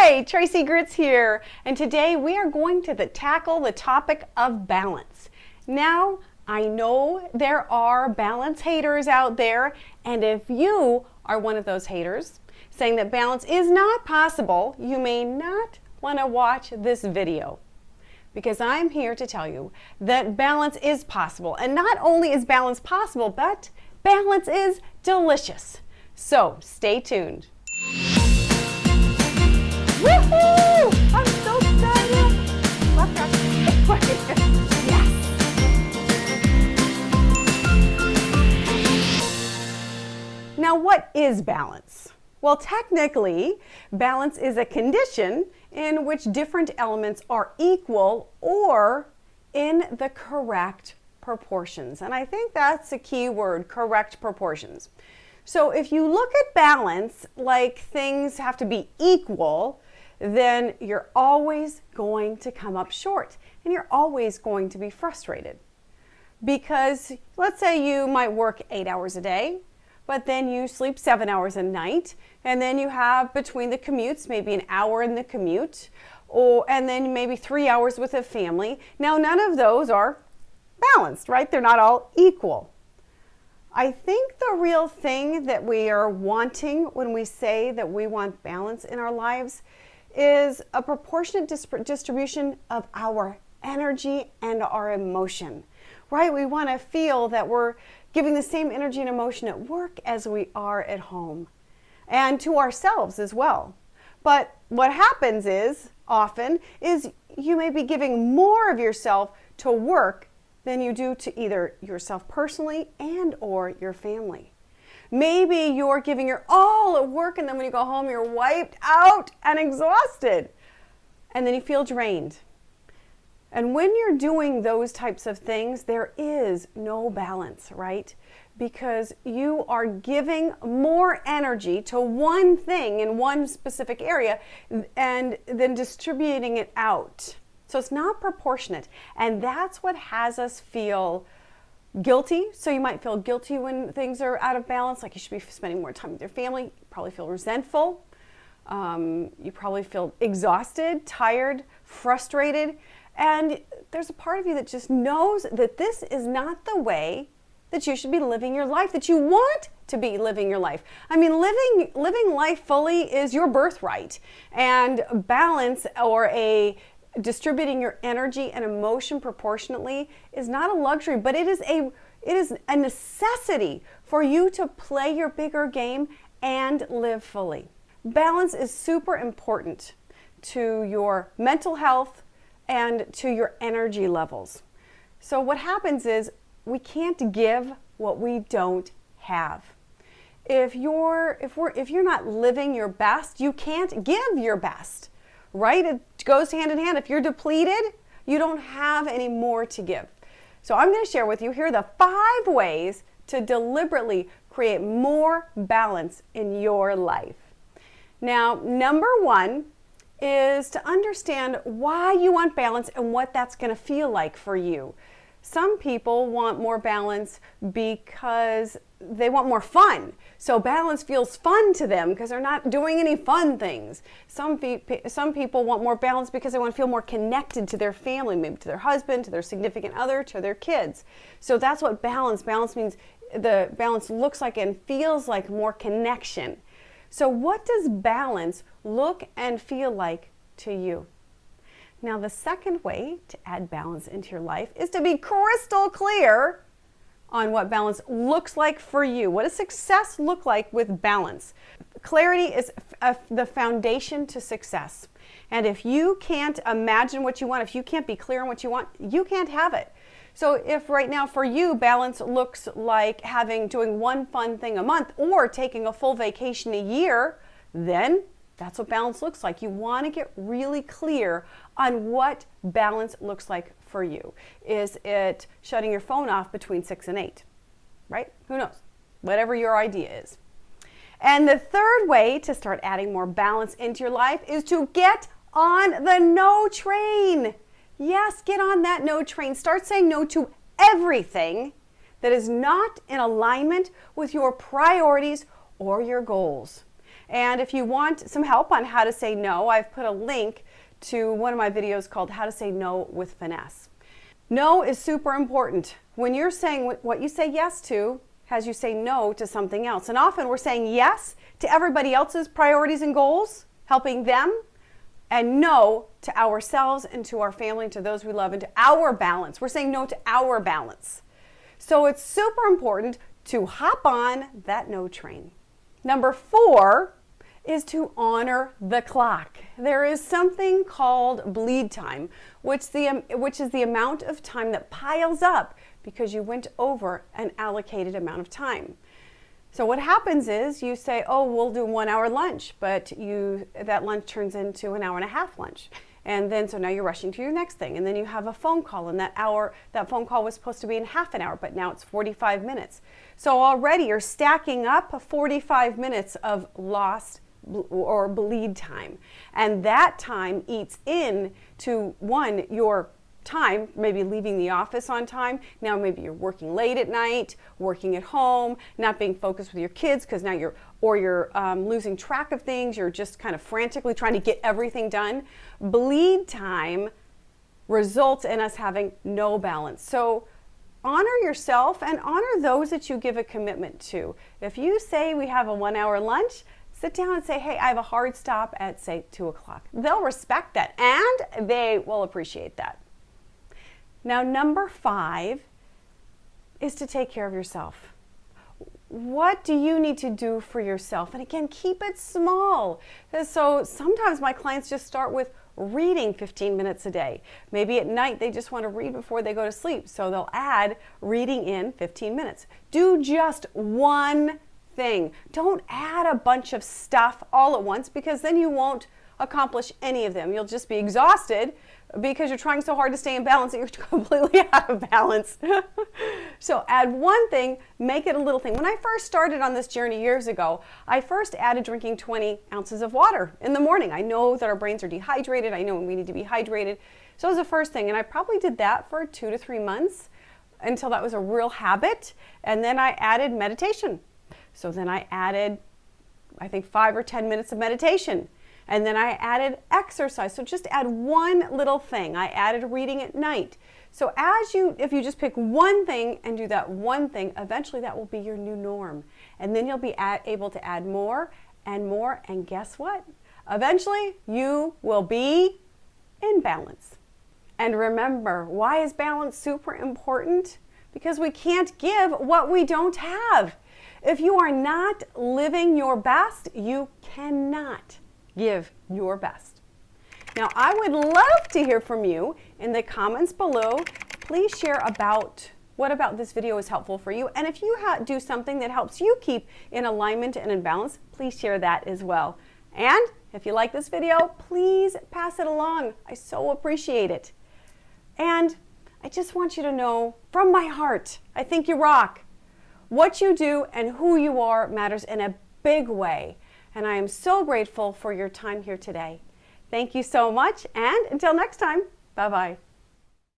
Hi, Tracey Grits here, and today we are going to tackle the topic of balance. Now, I know there are balance haters out there, and if you are one of those haters saying that balance is not possible, you may not want to watch this video. Because I'm here to tell you that balance is possible, and not only is balance possible, but balance is delicious. So, stay tuned. Woohoo! I'm so excited! Yes! Now, what is balance? Well, technically, balance is a condition in which different elements are equal or in the correct proportions. And I think that's a key word, correct proportions. So if you look at balance like things have to be equal, then you're always going to come up short and you're always going to be frustrated. Because let's say you might work 8 hours a day, but then you sleep 7 hours a night, and then you have between the commutes maybe an hour in the commute, and then maybe 3 hours with a family. Now none of those are balanced, right? They're not all equal. I think the real thing that we are wanting when we say that we want balance in our lives is a proportionate distribution of our energy and our emotion, right? We want to feel that we're giving the same energy and emotion at work as we are at home, and to ourselves as well. But what happens is, often, is you may be giving more of yourself to work than you do to either yourself personally and or your family. Maybe you're giving your all at work, and then when you go home, you're wiped out and exhausted, and then you feel drained. And when you're doing those types of things, there is no balance, right? Because you are giving more energy to one thing in one specific area and then distributing it out. So it's not proportionate. And that's what has us feel guilty. So you might feel guilty when things are out of balance, like you should be spending more time with your family. You probably feel resentful. You probably feel exhausted, tired, frustrated. And there's a part of you that just knows that this is not the way that you should be living your life, that you want to be living your life. I mean, living life fully is your birthright. And balance or distributing your energy and emotion proportionately is not a luxury, but it is a necessity for you to play your bigger game and live fully. Balance is super important to your mental health and to your energy levels. So what happens is we can't give what we don't have. If you're not living your best, you can't give your best, right? It goes hand in hand. If you're depleted, you don't have any more to give. So I'm going to share with you here the 5 ways to deliberately create more balance in your life. Now, number 1 is to understand why you want balance and what that's going to feel like for you. Some people want more balance because they want more fun. So balance feels fun to them because they're not doing any fun things. Some people want more balance because they want to feel more connected to their family, maybe to their husband, to their significant other, to their kids. So that's what balance means. The balance looks like and feels like more connection. So what does balance look and feel like to you? Now, the second way to add balance into your life is to be crystal clear on what balance looks like for you. What does success look like with balance? Clarity is the foundation to success. And if you can't imagine what you want, if you can't be clear on what you want, you can't have it. So if right now for you, balance looks like doing one fun thing a month or taking a full vacation a year, then that's what balance looks like. You want to get really clear on what balance looks like for you. Is it shutting your phone off between 6 and 8, right? Who knows? Whatever your idea is. And the third way to start adding more balance into your life is to get on the no train. Yes, get on that no train. Start saying no to everything that is not in alignment with your priorities or your goals. And if you want some help on how to say no, I've put a link to one of my videos called How to Say No with Finesse. No is super important. When you're saying what you say yes to has you say no to something else. And often we're saying yes to everybody else's priorities and goals, helping them, and no to ourselves and to our family and to those we love and to our balance. We're saying no to our balance. So it's super important to hop on that no train. Number 4 is to honor the clock. There is something called bleed time, which is the amount of time that piles up because you went over an allocated amount of time. So what happens is you say, oh, we'll do 1 hour lunch, but that lunch turns into an hour and a half lunch. And then, so now you're rushing to your next thing. And then you have a phone call, and that phone call was supposed to be in half an hour, but now it's 45 minutes. So already you're stacking up 45 minutes of lost or bleed time. And that time eats into, one, your time, maybe leaving the office on time. Now maybe you're working late at night, working at home, not being focused with your kids because now you're losing track of things. You're just kind of frantically trying to get everything done. Bleed time results in us having no balance. So honor yourself and honor those that you give a commitment to. If you say we have a 1 hour lunch, sit down and say, hey, I have a hard stop at, say, 2 o'clock. They'll respect that and they will appreciate that. Now, number 5 is to take care of yourself. What do you need to do for yourself? And again, keep it small. So sometimes my clients just start with reading 15 minutes a day. Maybe at night they just want to read before they go to sleep. So they'll add reading in 15 minutes. Do just one thing. Don't add a bunch of stuff all at once because then you won't accomplish any of them. You'll just be exhausted because you're trying so hard to stay in balance that you're completely out of balance. So add one thing, make it a little thing. When I first started on this journey years ago, I first added drinking 20 ounces of water in the morning. I know that our brains are dehydrated. I know we need to be hydrated. So it was the first thing. And I probably did that for 2 to 3 months until that was a real habit. And then I added meditation. So then I added, I think, 5 or 10 minutes of meditation. And then I added exercise. So just add one little thing. I added reading at night. So if you just pick one thing and do that one thing, eventually that will be your new norm. And then you'll be able to add more and more. And guess what? Eventually you will be in balance. And remember, why is balance super important? Because we can't give what we don't have. If you are not living your best, you cannot give your best. Now, I would love to hear from you in the comments below. Please share what about this video is helpful for you. And if you do something that helps you keep in alignment and in balance, please share that as well. And if you like this video, please pass it along. I so appreciate it. And I just want you to know from my heart, I think you rock. What you do and who you are matters in a big way. And I am so grateful for your time here today. Thank you so much, and until next time, bye-bye.